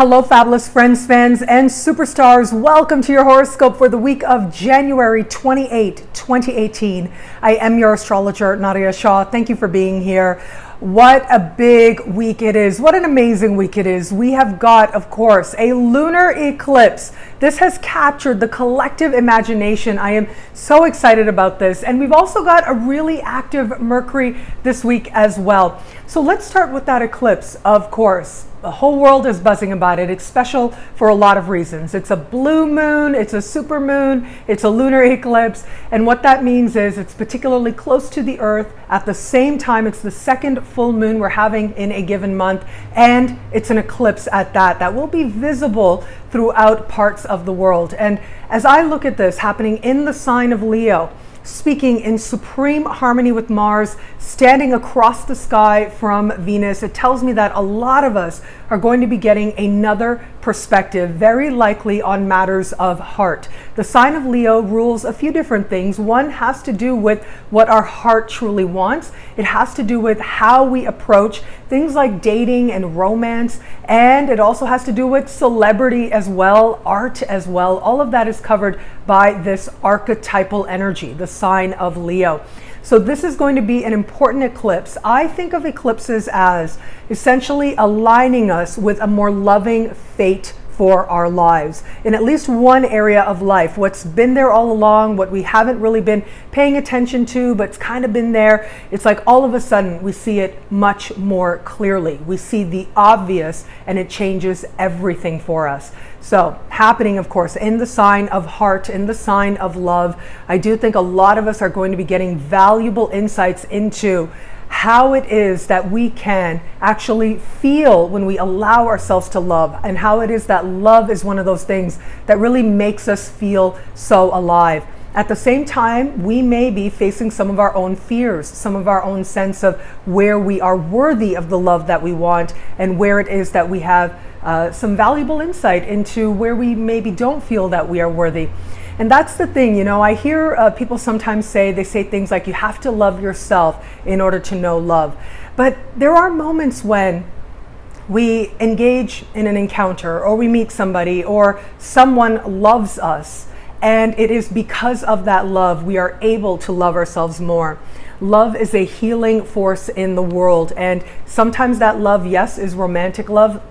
Hello, fabulous friends, fans, and superstars. Welcome to your horoscope for the week of January 28, 2018. I am your astrologer, Nadiya Shah. Thank you for being here. What a big week it is. What an amazing week it is. We have got, of course, a lunar eclipse. This has captured the collective imagination. I am so excited about this. And we've also got a really active Mercury this week as well. So let's start with that eclipse, of course. The whole world is buzzing about it. It's special for a lot of reasons. It's a blue moon, it's a super moon, it's a lunar eclipse. And what that means is it's particularly close to the Earth. At the same time, it's the second full moon we're having in a given month. And it's an eclipse at that. That will be visible throughout parts of the world. And as I look at this happening in the sign of Leo, speaking in supreme harmony with Mars, standing across the sky from Venus, it tells me that a lot of us are going to be getting another perspective, very likely on matters of heart. The sign of Leo rules a few different things. One has to do with what our heart truly wants. It has to do with how we approach things like dating and romance, and it also has to do with celebrity as well, art as well. All of that is covered by this archetypal energy, the sign of Leo. So this is going to be an important eclipse. I think of eclipses as essentially aligning us with a more loving fate for our lives in at least one area of life. What's been there all along, what we haven't really been paying attention to, but it's kind of been there. It's like all of a sudden we see it much more clearly. We see the obvious and it changes everything for us. So happening, of course, in the sign of heart, in the sign of love. I do think a lot of us are going to be getting valuable insights into how it is that we can actually feel when we allow ourselves to love, and how it is that love is one of those things that really makes us feel so alive. At the same time, we may be facing some of our own fears, some of our own sense of where we are worthy of the love that we want, and where it is that we have some valuable insight into where we maybe don't feel that we are worthy. And that's the thing, you know, I hear people sometimes say things like you have to love yourself in order to know love. But there are moments when we engage in an encounter, or we meet somebody, or someone loves us, and it is because of that love we are able to love ourselves more. Love is a healing force in the world, and sometimes that love, yes, is romantic love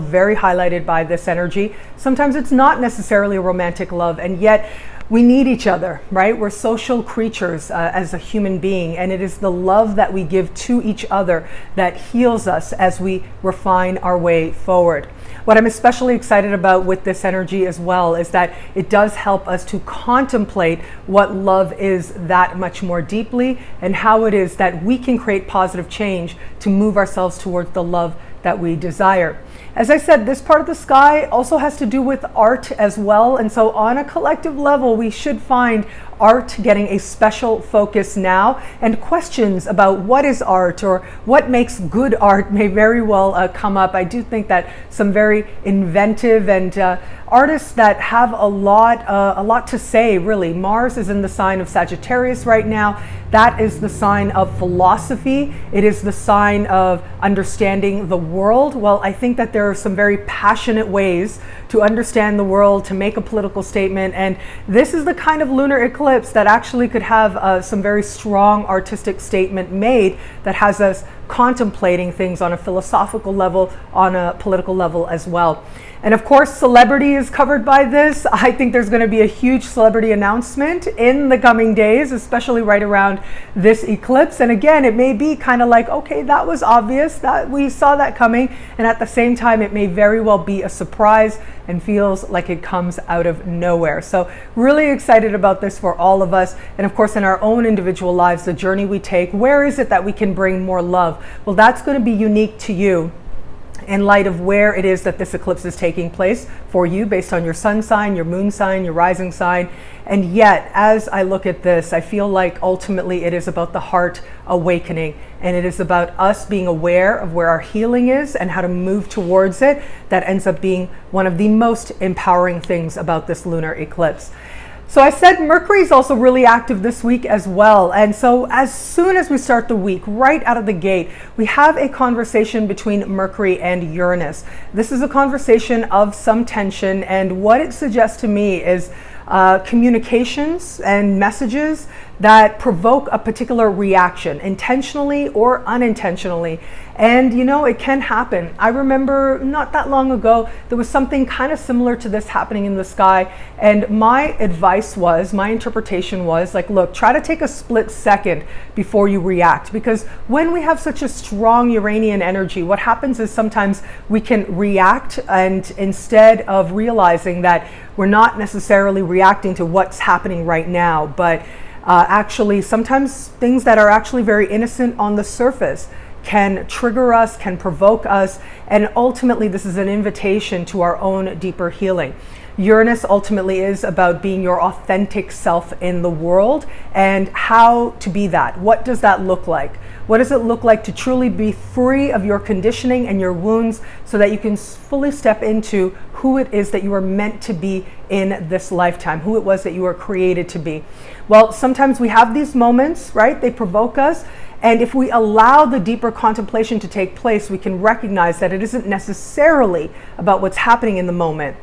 very highlighted by this energy. Sometimes it's not necessarily a romantic love, and yet we need each other, right? We're social creatures as a human being, and it is the love that we give to each other that heals us as we refine our way forward. What I'm especially excited about with this energy as well is that it does help us to contemplate what love is that much more deeply, and how it is that we can create positive change to move ourselves towards the love that we desire. As I said, this part of the sky also has to do with art as well. And so on a collective level, we should find art getting a special focus now, and questions about what is art or what makes good art may very well come up. I do think that some very inventive and artists that have a lot to say, really. Mars is in the sign of Sagittarius right now. That is the sign of philosophy. It is the sign of understanding the world. Well, I think that there are some very passionate ways to understand the world, to make a political statement, and this is the kind of lunar eclipse that actually could have some very strong artistic statement made that has us contemplating things on a philosophical level, on a political level as well. And of course, celebrity is covered by this. I think there's going to be a huge celebrity announcement in the coming days, especially right around this eclipse. And again, it may be kind of like, okay, that was obvious, that we saw that coming. And at the same time, it may very well be a surprise and feels like it comes out of nowhere. So really excited about this for all of us. And of course, in our own individual lives, the journey we take, where is it that we can bring more love? Well, that's going to be unique to you in light of where it is that this eclipse is taking place for you, based on your sun sign, your moon sign, your rising sign. And yet, as I look at this, I feel like ultimately it is about the heart awakening, and it is about us being aware of where our healing is and how to move towards it. That ends up being one of the most empowering things about this lunar eclipse. So I said Mercury is also really active this week as well. And so as soon as we start the week, right out of the gate, we have a conversation between Mercury and Uranus. This is a conversation of some tension, and what it suggests to me is communications and messages that provoke a particular reaction, intentionally or unintentionally. And you know, it can happen. I remember not that long ago, there was something kind of similar to this happening in the sky. And my advice was, my interpretation was like, look, try to take a split second before you react. Because when we have such a strong Uranian energy, what happens is sometimes we can react, and instead of realizing that we're not necessarily reacting to what's happening right now, but actually sometimes things that are actually very innocent on the surface can trigger us, can provoke us, and ultimately this is an invitation to our own deeper healing. Uranus ultimately is about being your authentic self in the world and how to be that. What does that look like? What does it look like to truly be free of your conditioning and your wounds so that you can fully step into who it is that you are meant to be in this lifetime, who it was that you were created to be? Well, sometimes we have these moments, right? They provoke us. And if we allow the deeper contemplation to take place, we can recognize that it isn't necessarily about what's happening in the moment,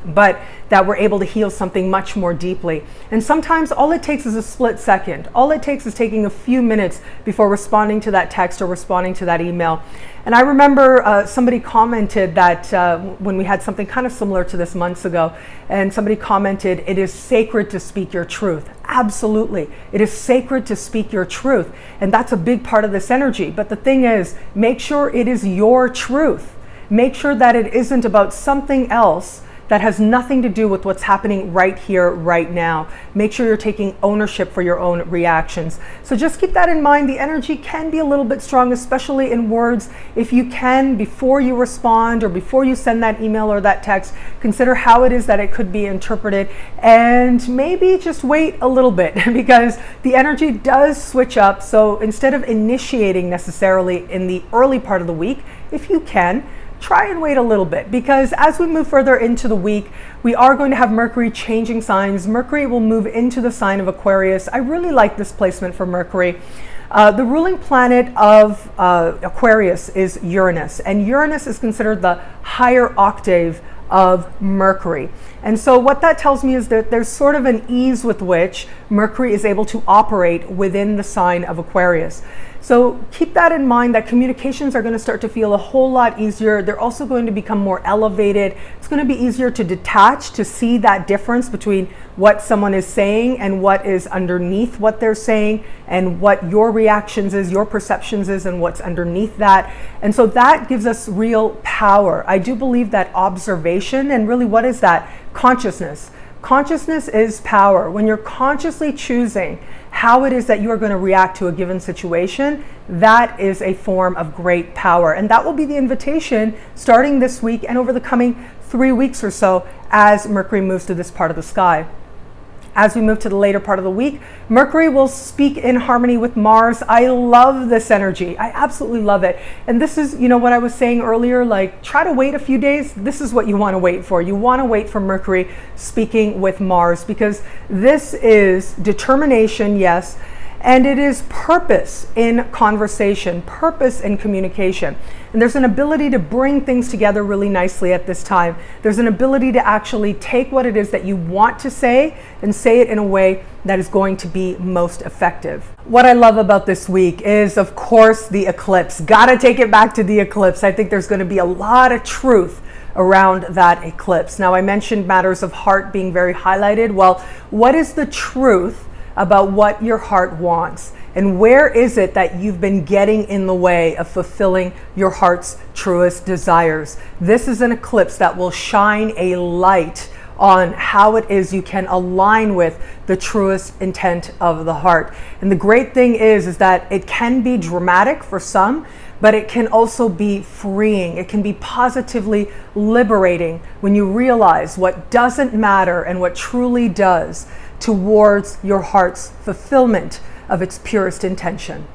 but that we're able to heal something much more deeply. And sometimes all it takes is a split second. All it takes is taking a few minutes before responding to that text or responding to that email. And I remember somebody commented that when we had something kind of similar to this months ago, and somebody commented, it is sacred to speak your truth. Absolutely. It is sacred to speak your truth. And that's a big part of this energy. But the thing is, make sure it is your truth. Make sure that it isn't about something else that has nothing to do with what's happening right here, right now. Make sure you're taking ownership for your own reactions. So just keep that in mind. The energy can be a little bit strong, especially in words. If you can, before you respond or before you send that email or that text, consider how it is that it could be interpreted, and maybe just wait a little bit because the energy does switch up. So instead of initiating necessarily in the early part of the week, if you can, try and wait a little bit, because as we move further into the week, we are going to have Mercury changing signs. Mercury will move into the sign of Aquarius. I really like this placement for Mercury. The ruling planet of Aquarius is Uranus, and Uranus is considered the higher octave of Mercury. And so what that tells me is that there's sort of an ease with which Mercury is able to operate within the sign of Aquarius. So keep that in mind, that communications are going to start to feel a whole lot easier. They're also going to become more elevated. It's going to be easier to detach, to see that difference between what someone is saying and what is underneath what they're saying, and what your reactions is, your perceptions is, and what's underneath that. And so that gives us real power. I do believe that observation, and really what is that? Consciousness. Consciousness is power. When you're consciously choosing how it is that you are going to react to a given situation, that is a form of great power. And that will be the invitation starting this week and over the coming 3 weeks or so as Mercury moves to this part of the sky. As we move to the later part of the week, Mercury will speak in harmony with Mars. I love this energy. I absolutely love it. And this is, you know, what I was saying earlier, like try to wait a few days. This is what you want to wait for. You want to wait for Mercury speaking with Mars, because this is determination, yes, and it is purpose in conversation, purpose in communication. And there's an ability to bring things together really nicely at this time. There's an ability to actually take what it is that you want to say and say it in a way that is going to be most effective. What I love about this week is, of course, the eclipse. Gotta take it back to the eclipse. I think there's going to be a lot of truth around that eclipse. Now, I mentioned matters of heart being very highlighted. Well, what is the truth about what your heart wants? And where is it that you've been getting in the way of fulfilling your heart's truest desires? This is an eclipse that will shine a light on how it is you can align with the truest intent of the heart. And the great thing is that it can be dramatic for some, but it can also be freeing. It can be positively liberating when you realize what doesn't matter and what truly does towards your heart's fulfillment of its purest intention.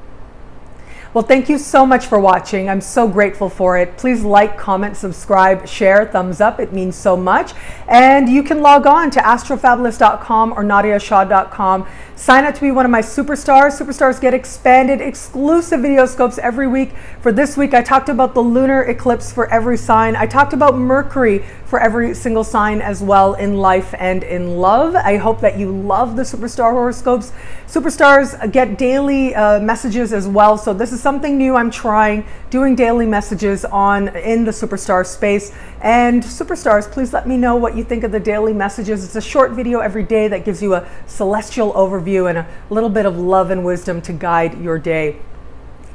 Well, thank you so much for watching. I'm so grateful for it. Please like, comment, subscribe, share, thumbs up. It means so much. And you can log on to astrofabulous.com or nadiyashah.com. Sign up to be one of my superstars. Superstars get expanded, exclusive video scopes every week. For this week, I talked about the lunar eclipse for every sign. I talked about Mercury for every single sign as well in life and in love. I hope that you love the superstar horoscopes. Superstars get daily messages as well. So this is something new I'm trying, doing daily messages in the superstar space. And superstars, please let me know what you think of the daily messages. It's a short video every day that gives you a celestial overview and a little bit of love and wisdom to guide your day,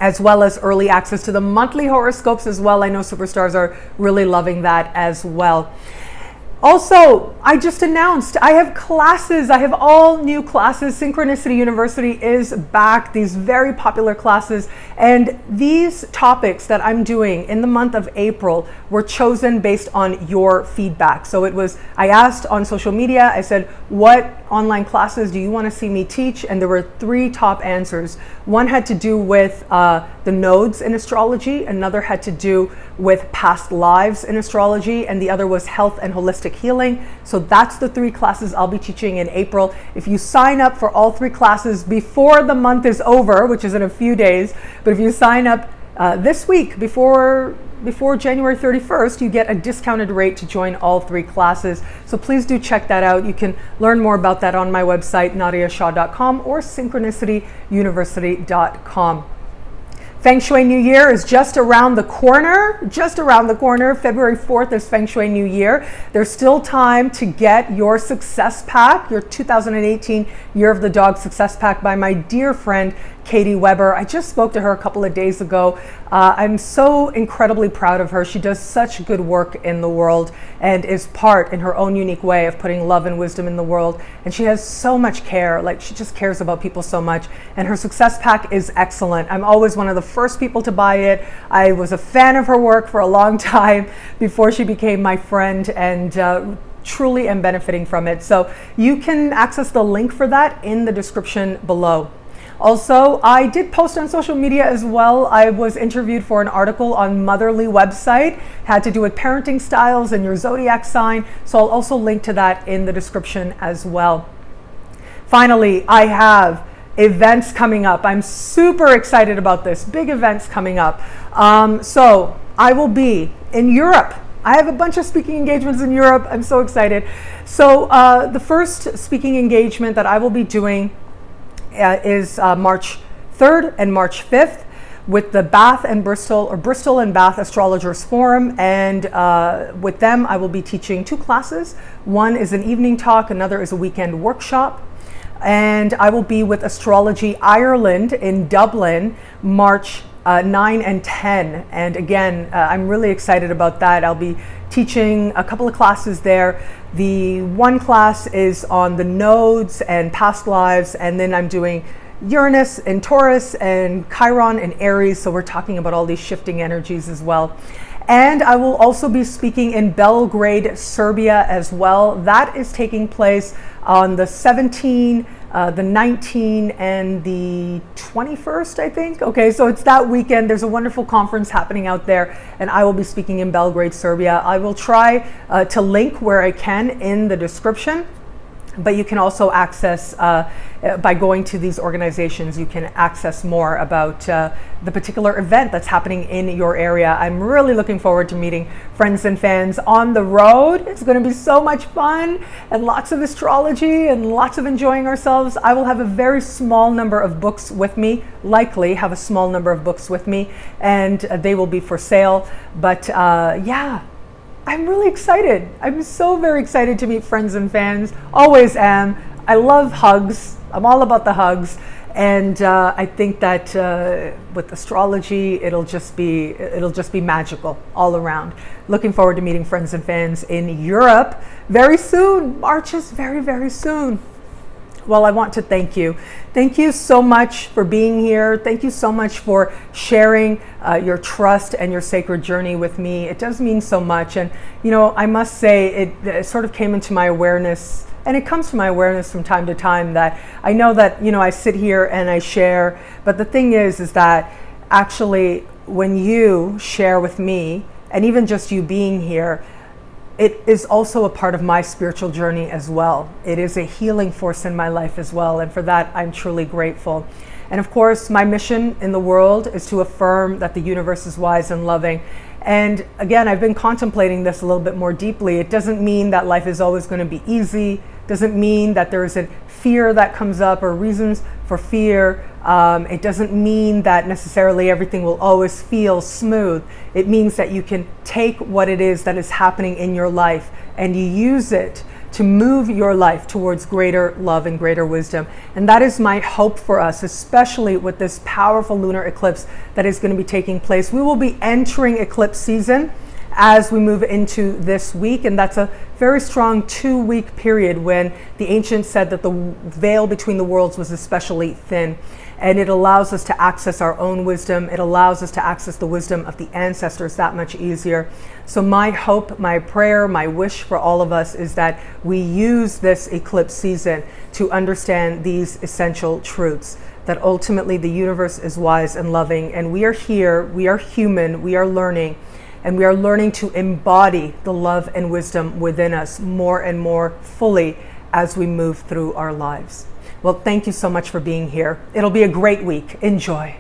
as well as early access to the monthly horoscopes as well. I know superstars are really loving that as well. Also, I just announced I have classes. I have all new classes. Synchronicity University is back, these very popular classes. And these topics that I'm doing in the month of April were chosen based on your feedback. So I asked on social media, I said, what online classes do you want to see me teach? And there were 3 top answers. One had to do with the nodes in astrology, another had to do with past lives in astrology, and the other was health and holistic healing. So that's the 3 classes I'll be teaching in April. If you sign up for all 3 classes before the month is over, which is in a few days, but if you sign up this week before January 31st, you get a discounted rate to join all 3 classes. So please do check that out. You can learn more about that on my website, nadiyashah.com or synchronicityuniversity.com. Feng Shui New Year is just around the corner, February 4th is Feng Shui New Year. There's still time to get your success pack, your 2018 Year of the Dog success pack by my dear friend, Kathryn Weber. I just spoke to her a couple of days ago. I'm so incredibly proud of her. She does such good work in the world and is part, in her own unique way, of putting love and wisdom in the world. And she has so much care. Like, she just cares about people so much. And her success pack is excellent. I'm always one of the first people to buy it. I was a fan of her work for a long time before she became my friend, and truly am benefiting from it. So you can access the link for that in the description below. Also, I did post on social media as well. I was interviewed for an article on Motherly website, had to do with parenting styles and your zodiac sign. So I'll also link to that in the description as well. Finally, I have events coming up. I'm super excited about this. Big events coming up. So I will be in Europe. I have a bunch of speaking engagements in Europe. I'm so excited. So the first speaking engagement that I will be doing is March 3rd and March 5th with the Bath and Bristol, or Bristol and Bath Astrologers Forum. And with them, I will be teaching 2 classes. One is an evening talk, another is a weekend workshop. And I will be with Astrology Ireland in Dublin, March 9 and 10. And again, I'm really excited about that. I'll be teaching a couple of classes there. The one class is on the nodes and past lives, and then I'm doing Uranus in Taurus and Chiron in Aries. So we're talking about all these shifting energies as well. And I will also be speaking in Belgrade, Serbia as well. That is taking place on the 17th, the 19th, and the 21st, I think. Okay, so it's that weekend. There's a wonderful conference happening out there, and I will be speaking in Belgrade, Serbia. I will try to link where I can in the description. But you can also access, by going to these organizations, you can access more about the particular event that's happening in your area. I'm really looking forward to meeting friends and fans on the road. It's going to be so much fun, and lots of astrology and lots of enjoying ourselves. I will have a very small number of books with me, likely have a small number of books with me, and they will be for sale. But yeah. I'm really excited. I'm so very excited to meet friends and fans. Always am. I love hugs. I'm all about the hugs. And I think that with astrology, it'll just be magical all around. Looking forward to meeting friends and fans in Europe very soon. March is very, very soon. Well, I want to thank you. Thank you so much for being here. Thank you so much for sharing your trust and your sacred journey with me. It does mean so much. And, you know, I must say it sort of came into my awareness, and it comes to my awareness from time to time, that I know that, you know, I sit here and I share. But the thing is that actually, when you share with me, and even just you being here, it is also a part of my spiritual journey as well. It is a healing force in my life as well, and for that I'm truly grateful. And of course, my mission in the world is to affirm that the universe is wise and loving. And again, I've been contemplating this a little bit more deeply. It doesn't mean that life is always going to be easy. Doesn't mean that there isn't fear that comes up or reasons for fear. It doesn't mean that necessarily everything will always feel smooth. It means that you can take what it is that is happening in your life and you use it to move your life towards greater love and greater wisdom. And that is my hope for us, especially with this powerful lunar eclipse that is going to be taking place. We will be entering eclipse season as we move into this week, and that's a very strong 2-week period when the ancients said that the veil between the worlds was especially thin. And it allows us to access our own wisdom. It allows us to access the wisdom of the ancestors that much easier. So my hope, my prayer, my wish for all of us is that we use this eclipse season to understand these essential truths, that ultimately the universe is wise and loving, and we are here, we are human, we are learning, and we are learning to embody the love and wisdom within us more and more fully as we move through our lives. Well, thank you so much for being here. It'll be a great week. Enjoy.